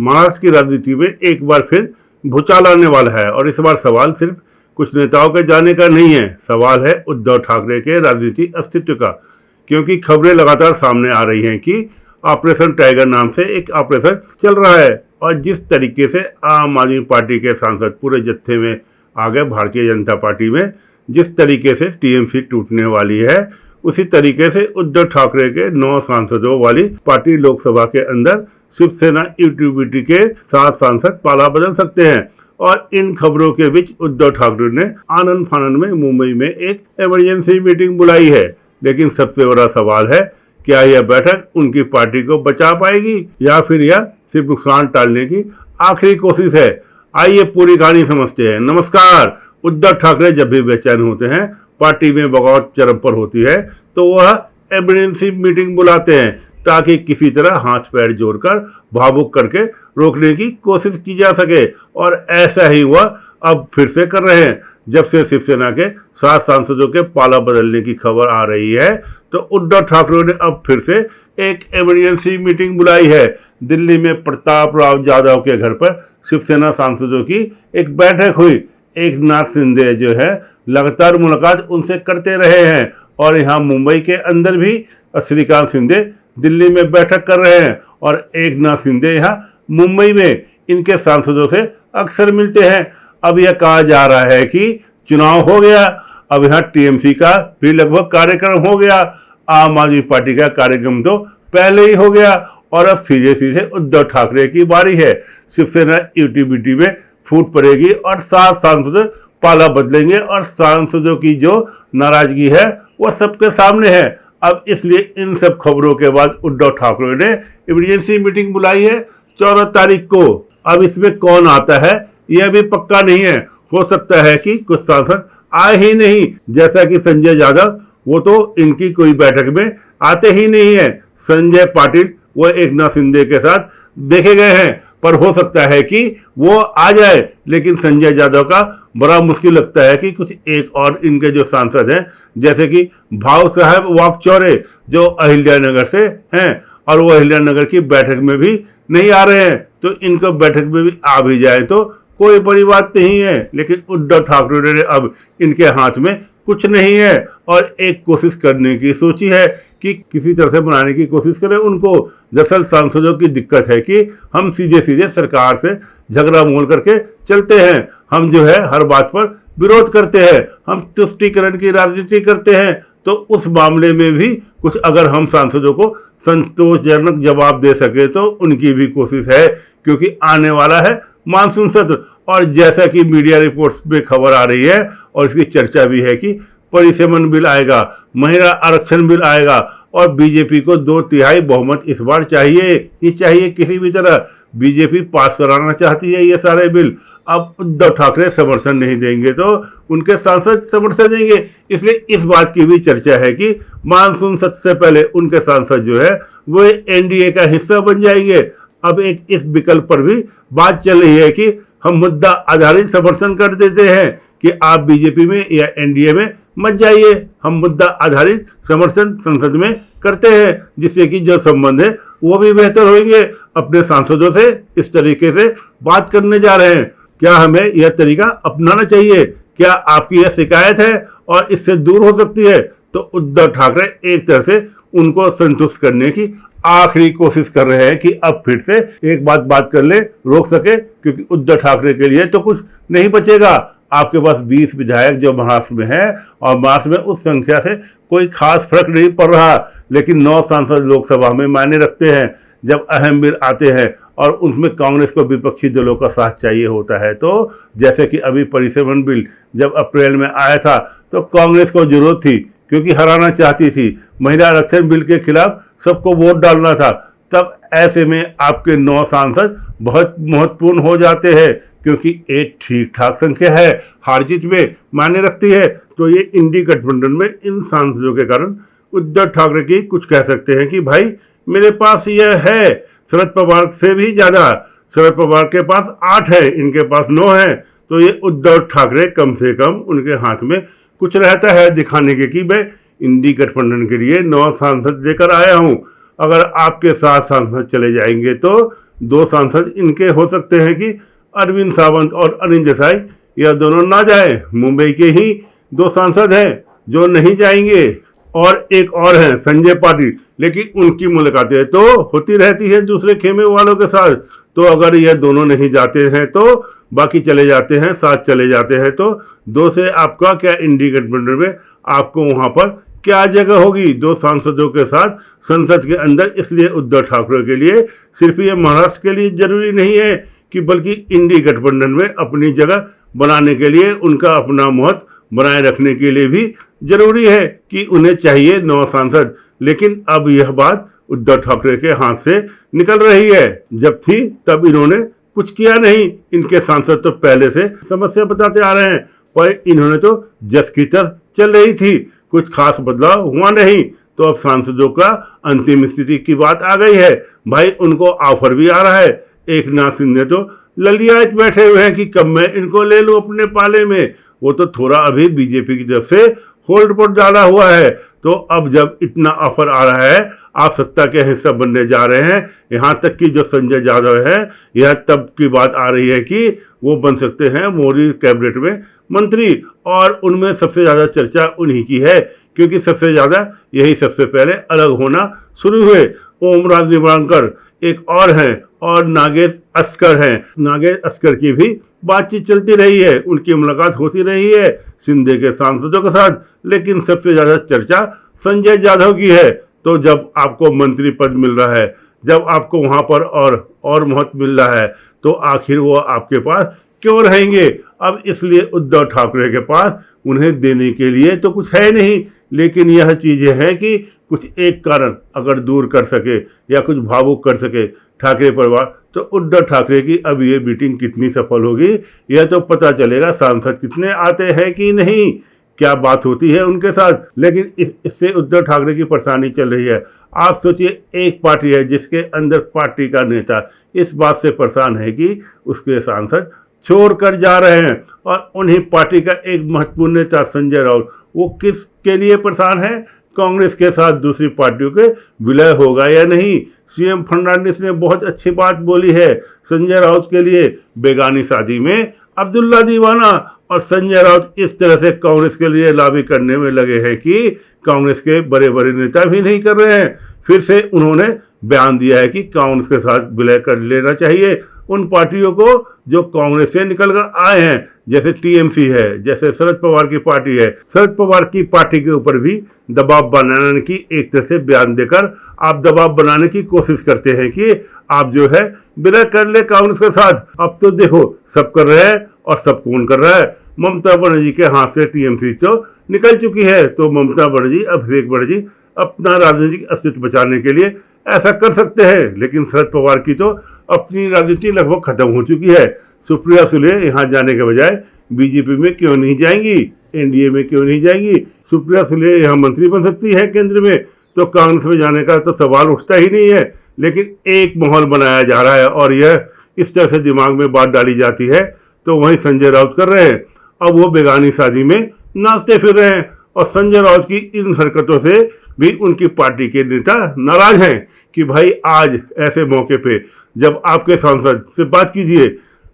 महाराष्ट्र की राजनीति में एक बार फिर भूचाल आने वाला है। और इस बार सवाल सिर्फ कुछ नेताओं के जाने का नहीं है, सवाल है उद्धव ठाकरे के राजनीतिक अस्तित्व का। क्योंकि खबरें लगातार सामने आ रही हैं कि ऑपरेशन टाइगर नाम से एक ऑपरेशन चल रहा है, और जिस तरीके से आम आदमी पार्टी के सांसद पूरे जत्थे में आ गए भारतीय जनता पार्टी में, जिस तरीके से टीएमसी टूटने वाली है, उसी तरीके से उद्धव ठाकरे के 9 सांसदों वाली पार्टी लोकसभा के अंदर शिवसेना यूटीबीटी के 7 सांसद पाला बदल सकते हैं। और इन खबरों के बीच उद्धव ठाकरे ने आनंद फानंद में मुंबई में एक इमरजेंसी मीटिंग बुलाई है। लेकिन सबसे बड़ा सवाल है, क्या यह बैठक उनकी पार्टी को बचा पाएगी या फिर यह सिर्फ नुकसान टालने की आखिरी कोशिश है। आइए पूरी कहानी समझते हैं। नमस्कार। उद्धव ठाकरे जब भी बेचैन होते हैं, पार्टी में बगावत चरम पर होती है, तो वह इमरजेंसी मीटिंग बुलाते हैं ताकि किसी तरह हाथ पैर जोड़कर भावुक करके रोकने की कोशिश की जा सके। और ऐसा ही वह अब फिर से कर रहे हैं। जब से शिवसेना के 7 सांसदों के पाला बदलने की खबर आ रही है, तो उद्धव ठाकरे ने अब फिर से एक इमरजेंसी मीटिंग बुलाई है। दिल्ली में प्रताप राव जाधव के घर पर शिवसेना सांसदों की एक बैठक हुई। एक नाथ शिंदे जो है लगातार मुलाकात उनसे करते रहे हैं, और यहाँ मुंबई के अंदर भी श्रीकांत शिंदे दिल्ली में बैठक कर रहे हैं, और एक नाथ शिंदे यहाँ मुंबई में इनके सांसदों से अक्सर मिलते हैं। अब यह कहा जा रहा है कि चुनाव हो गया, अब यहाँ टीएमसी का भी लगभग कार्यक्रम हो गया, आम आदमी पार्टी का कार्यक्रम तो पहले ही हो गया, और अब सीधे सीधे उद्धव ठाकरे की बारी है। शिवसेना यूटीबीटी में फूट पड़ेगी और 7 सांसद पाला बदलेंगे, और सांसदों की जो नाराजगी है वो सबके सामने है। अब इसलिए इन सब खबरों के बाद उद्धव ठाकरे ने इमरजेंसी मीटिंग बुलाई है 14 तारीख को। अब इसमें कौन आता है यह भी पक्का नहीं है। हो सकता है कि कुछ सांसद आए ही नहीं, जैसा कि संजय यादव, वो तो इनकी कोई बैठक में आते ही नहीं है। संजय पाटिल वो एकनाथ शिंदे के साथ देखे गए हैं, पर हो सकता है कि वो आ जाए। लेकिन संजय यादव का बड़ा मुश्किल लगता है कि कुछ एक और इनके जो सांसद हैं, जैसे कि भाव साहब वाकचौरे जो अहिल्यानगर से हैं, और वो अहिल्यानगर की बैठक में भी नहीं आ रहे हैं, तो इनको बैठक में भी आ भी जाए तो कोई बड़ी बात नहीं है। लेकिन उद्धव ठाकरे ने अब इनके हाथ में कुछ नहीं है, और एक कोशिश करने की सोची है कि किसी तरह से बनाने की कोशिश करें उनको। दरअसल सांसदों की दिक्कत है कि हम सीधे सीधे सरकार से झगड़ा मोल करके चलते हैं, हम जो है हर बात पर विरोध करते हैं, हम तुष्टीकरण की राजनीति करते हैं। तो उस मामले में भी कुछ अगर हम सांसदों को संतोषजनक जवाब दे सके तो उनकी भी कोशिश है, क्योंकि आने वाला है मानसून सत्र। और जैसा कि मीडिया रिपोर्ट्स में खबर आ रही है, और इसकी चर्चा भी है कि परिसीमन बिल आएगा, महिला आरक्षण बिल आएगा, और बीजेपी को 2/3 बहुमत इस बार चाहिए ही चाहिए। किसी भी तरह बीजेपी पास कराना चाहती है ये सारे बिल। अब उद्धव ठाकरे समर्थन नहीं देंगे तो उनके सांसद समर्थन देंगे। इसलिए इस बात की भी चर्चा है कि मानसून सत्र से पहले उनके सांसद जो है वो एनडीए का हिस्सा बन जाएंगे। अब एक इस विकल्प पर भी बात चल रही है कि हम मुद्दा आधारित समर्थन कर देते हैं कि आप बीजेपी में या एनडीए में मत जाइए, हम मुद्दा आधारित समर्थन संसद में करते हैं, जिससे कि जो संबंध है वो भी बेहतर होंगे। अपने सांसदों से इस तरीके से बात करने जा रहे हैं। क्या हमें यह तरीका अपनाना चाहिए? क्या आपकी यह शिकायत है और इससे दूर हो सकती है? तो उद्धव ठाकरे एक तरह से उनको संतुष्ट करने की आखिरी कोशिश कर रहे हैं कि अब फिर से एक बात कर ले, रोक सके, क्योंकि उद्धव ठाकरे के लिए तो कुछ नहीं बचेगा। आपके पास 20 विधायक जो महाराष्ट्र में हैं, और महाराष्ट्र में उस संख्या से कोई खास फर्क नहीं पड़ रहा, लेकिन 9 सांसद लोकसभा में मायने रखते हैं। जब अहम बिल आते हैं और उसमें कांग्रेस को विपक्षी दलों का साथ चाहिए होता है, तो जैसे कि अभी परिसीमन बिल जब अप्रैल में आया था तो कांग्रेस को जरूरत थी, क्योंकि हराना चाहती थी। महिला आरक्षण बिल के खिलाफ सबको वोट डालना था। तब ऐसे में आपके 9 सांसद बहुत महत्वपूर्ण हो जाते हैं, क्योंकि एक ठीक ठाक संख्या है, हार जीत में मायने रखती है। तो ये इंडी गठबंधन में इन सांसदों के कारण उद्धव ठाकरे की कुछ कह सकते हैं कि भाई मेरे पास यह है, शरद पवार से भी ज्यादा। शरद पवार के पास 8 है, इनके पास 9 है। तो ये उद्धव ठाकरे कम से कम उनके हाथ में कुछ रहता है दिखाने के कि मैं इंडी गठबंधन के लिए 9 सांसद लेकर आया हूं। अगर आपके 7 सांसद चले जाएंगे तो दो सांसद इनके हो सकते हैं कि अरविंद सावंत और अनिल देसाई, यह दोनों ना जाए। मुंबई के ही दो सांसद हैं जो नहीं जाएंगे और एक और हैं संजय पाटिल, लेकिन उनकी मुलाकातें तो होती रहती है दूसरे खेमे वालों के साथ। तो अगर यह दोनों नहीं जाते हैं तो बाकी चले जाते हैं, साथ चले जाते हैं, तो दो से आपका क्या इंडी गठबंधन में आपको वहां पर क्या जगह होगी दो सांसदों के साथ संसद के अंदर। इसलिए उद्धव ठाकरे के लिए सिर्फ ये महाराष्ट्र के लिए जरूरी नहीं है कि बल्कि इंडी गठबंधन में अपनी जगह बनाने के लिए, उनका अपना महत्व बनाए रखने के लिए भी जरूरी है कि उन्हें चाहिए 9 सांसद। लेकिन अब यह बात उद्धव ठाकरे के हाथ से निकल रही है। जब थी तब इन्होंने कुछ किया नहीं। इनके सांसद तो पहले से समस्या बताते आ रहे हैं, पर इन्होंने तो जस की तस चल रही थी, कुछ खास बदलाव हुआ नहीं। तो अब सांसदों का अंतिम स्थिति की बात आ गई है। भाई उनको ऑफर भी आ रहा है। एक नाथ सिंह तो ललियात बैठे हुए हैं कि कब मैं इनको ले लूं अपने पाले में। वो तो थोड़ा अभी बीजेपी की तरफ से होल्ड पर डाला हुआ है। तो अब जब इतना ऑफर आ रहा है, आप सत्ता के हिस्सा बनने जा रहे हैं, यहाँ तक कि जो संजय यादव है, यह तब की बात आ रही है कि वो बन सकते हैं मोदी कैबिनेट में मंत्री। और उनमें सबसे ज़्यादा चर्चा उन्हीं की है, क्योंकि सबसे ज़्यादा यही सबसे पहले अलग होना शुरू हुए। ओमराज निंबाळकर एक और हैं और नागेश अस्कर हैं। नागेश अस्कर की भी बातचीत चलती रही है, उनकी मुलाकात होती रही है शिंदे के सांसदों के साथ। लेकिन सबसे ज़्यादा चर्चा संजय यादव की है। तो जब आपको मंत्री पद मिल रहा है, जब आपको वहाँ पर और महत्व मिल रहा है, तो आखिर वो आपके पास क्यों रहेंगे। अब इसलिए उद्धव ठाकरे के पास उन्हें देने के लिए तो कुछ है नहीं। लेकिन यह चीज़ें हैं कि कुछ एक कारण अगर दूर कर सके या कुछ भावुक कर सके ठाकरे परिवार, तो उद्धव ठाकरे की अब ये मीटिंग कितनी सफल होगी यह तो पता चलेगा। सांसद कितने आते हैं कि नहीं, क्या बात होती है उनके साथ। लेकिन इससे उद्धव ठाकरे की परेशानी चल रही है। आप सोचिए, एक पार्टी है जिसके अंदर पार्टी का नेता इस बात से परेशान है कि उसके सांसद छोड़ कर जा रहे हैं, और उन्हीं पार्टी का एक महत्वपूर्ण नेता संजय राउत, वो किसके लिए परेशान है, कांग्रेस के साथ दूसरी पार्टियों के विलय होगा या नहीं। सीएम फर्नांडिस ने बहुत अच्छी बात बोली है संजय राउत के लिए, बेगानी शादी में अब्दुल्ला दीवाना। और संजय राउत इस तरह से कांग्रेस के लिए लॉबी करने में लगे हैं कि कांग्रेस के बड़े बड़े नेता भी नहीं कर रहे हैं। फिर से उन्होंने बयान दिया है कि कांग्रेस के साथ विलय कर लेना चाहिए उन पार्टियों को जो कांग्रेस से निकल कर आए हैं, जैसे टीएमसी है, जैसे शरद पवार की पार्टी है। शरद पवार की पार्टी के ऊपर भी दबाव बनाने की एक तरह से बयान देकर आप दबाव बनाने की कोशिश करते हैं कि आप जो है विलय कर ले कांग्रेस के साथ। अब तो देखो सब कर रहे हैं, और सब कौन कर रहा है, ममता बनर्जी के हाथ से टीएमसी तो निकल चुकी है। तो ममता बनर्जी, अभिषेक बनर्जी अपना राजनीतिक अस्तित्व बचाने के लिए ऐसा कर सकते हैं। लेकिन शरद पवार की तो अपनी राजनीति लगभग खत्म हो चुकी है। सुप्रिया सुले यहाँ जाने के बजाय बीजेपी में क्यों नहीं जाएंगी, एनडीए में क्यों नहीं जाएंगी। सुप्रिया सुले यहाँ मंत्री बन सकती है केंद्र में, तो कांग्रेस में जाने का तो सवाल उठता ही नहीं है। लेकिन एक माहौल बनाया जा रहा है और यह इस तरह से दिमाग में बात डाली जाती है, तो वही संजय राउत कर रहे हैं। अब वो बेगानी शादी में नाचते फिर रहे हैं, और संजय राउत की इन हरकतों से भी उनकी पार्टी के नेता नाराज हैं कि भाई आज ऐसे मौके पे जब आपके सांसद से बात कीजिए,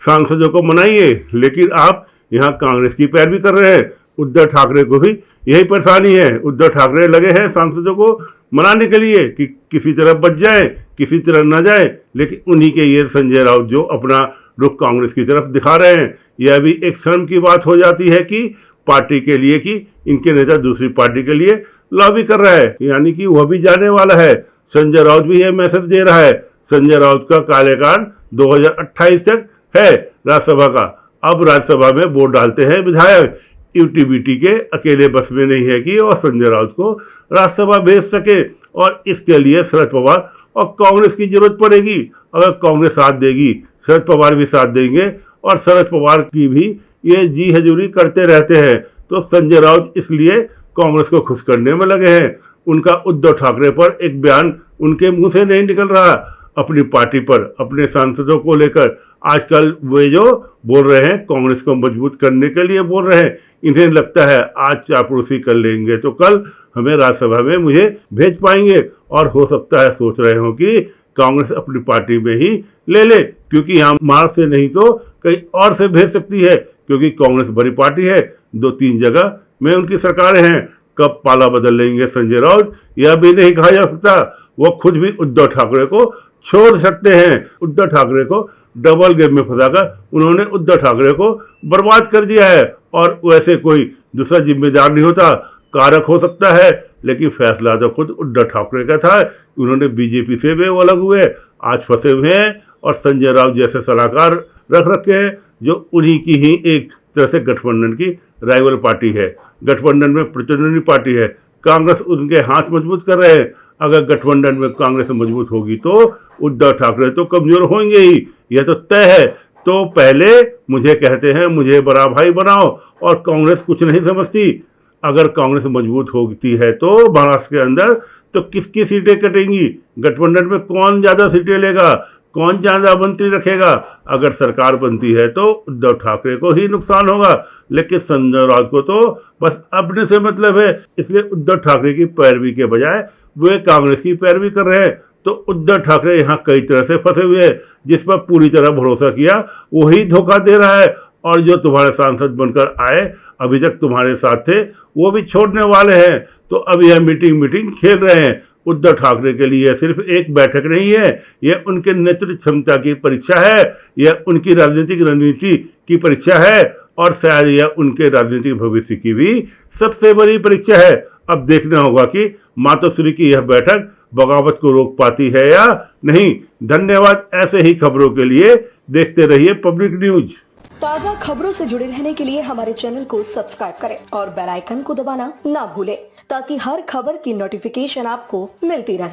सांसदों को मनाइए, लेकिन आप यहाँ कांग्रेस की पैरवी कर रहे हैं। उद्धव ठाकरे को भी यही परेशानी है। उद्धव ठाकरे लगे हैं सांसदों को मनाने के लिए कि किसी तरह बच जाए, किसी तरह न जाए। लेकिन उन्हीं के ये संजय राउत जो अपना रुख कांग्रेस की तरफ दिखा रहे हैं, यह भी एक शर्म की बात हो जाती है कि पार्टी के लिए कि इनके नेता दूसरी पार्टी के लिए लॉबी कर रहा है, यानी कि वह भी जाने वाला है। संजय राउत भी यह मैसेज दे रहा है। संजय राउत का कार्यकाल 2028 तक है राज्यसभा का। अब राज्यसभा में वोट डालते हैं विधायक। यूटीबीटी के अकेले बस में नहीं है कि और संजय राउत को राज्यसभा भेज सके, और इसके लिए शरद पवार और कांग्रेस की जरूरत पड़ेगी। अगर कांग्रेस साथ देगी, शरद पवार भी साथ देंगे, और शरद पवार की भी ये जी हजूरी करते रहते हैं। तो संजय राउत इसलिए कांग्रेस को खुश करने में लगे हैं। उनका उद्धव ठाकरे पर एक बयान उनके मुंह से नहीं निकल रहा। अपनी पार्टी पर, अपने सांसदों को लेकर आजकल वे जो बोल रहे हैं कांग्रेस को मजबूत करने के लिए बोल रहे हैं। इन्हें लगता है आज चापलूसी कर लेंगे तो कल हमें राज्यसभा में मुझे भेज पाएंगे, और हो सकता है सोच रहे हो कि कांग्रेस अपनी पार्टी में ही ले ले, क्योंकि यहाँ महाराष्ट्र से नहीं तो कहीं और से भेज सकती है, क्योंकि कांग्रेस बड़ी पार्टी है, 2-3 जगह में उनकी सरकारें हैं। कब पाला बदल लेंगे संजय राउत यह भी नहीं कहा जा सकता। वो खुद भी उद्धव ठाकरे को छोड़ सकते हैं। उद्धव ठाकरे को डबल गेम में फंसाकर उन्होंने उद्धव ठाकरे को बर्बाद कर दिया है, और वैसे कोई दूसरा जिम्मेदार नहीं होता, कारक हो सकता है, लेकिन फैसला तो खुद उद्धव ठाकरे का था। उन्होंने बीजेपी से भी अलग हुए, आज फंसे हुए हैं और संजय राउत जैसे सलाहकार रख रखे हैं जो उन्हीं की ही एक तरह से गठबंधन की राइवल पार्टी है, गठबंधन में प्रतिद्वंदी पार्टी है। कांग्रेस उनके हाथ मजबूत कर रहे हैं। अगर गठबंधन में कांग्रेस मजबूत होगी तो उद्धव ठाकरे तो कमजोर होंगे ही, यह तो तय है। तो पहले मुझे कहते हैं मुझे बड़ा भाई बनाओ, और कांग्रेस कुछ नहीं समझती। अगर कांग्रेस मजबूत होती है तो महाराष्ट्र के अंदर तो किसकी सीटें कटेंगी, गठबंधन में कौन ज़्यादा सीटें लेगा, कौन ज़्यादा मंत्री रखेगा। अगर सरकार बनती है तो उद्धव ठाकरे को ही नुकसान होगा, लेकिन संजय राउत को तो बस अपने से मतलब है। इसलिए उद्धव ठाकरे की पैरवी के बजाय वे कांग्रेस की पैरवी कर रहे हैं। तो उद्धव ठाकरे यहाँ कई तरह से फंसे हुए हैं। जिस पर पूरी तरह भरोसा किया वही धोखा दे रहा है, और जो तुम्हारे सांसद बनकर आए अभी तक तुम्हारे साथ थे वो भी छोड़ने वाले हैं। तो अब यह मीटिंग खेल रहे हैं। उद्धव ठाकरे के लिए सिर्फ एक बैठक नहीं है, यह उनके नेतृत्व क्षमता की परीक्षा है, यह उनकी राजनीतिक रणनीति की परीक्षा है, और शायद यह उनके राजनीतिक भविष्य की भी सबसे बड़ी परीक्षा है। अब देखना होगा कि मातोश्री की यह बैठक बगावत को रोक पाती है या नहीं। धन्यवाद। ऐसे ही खबरों के लिए देखते रहिए पब्लिक न्यूज। ताज़ा खबरों से जुड़े रहने के लिए हमारे चैनल को सब्सक्राइब करें और बेल आइकन को दबाना ना भूलें, ताकि हर खबर की नोटिफिकेशन आपको मिलती रहे।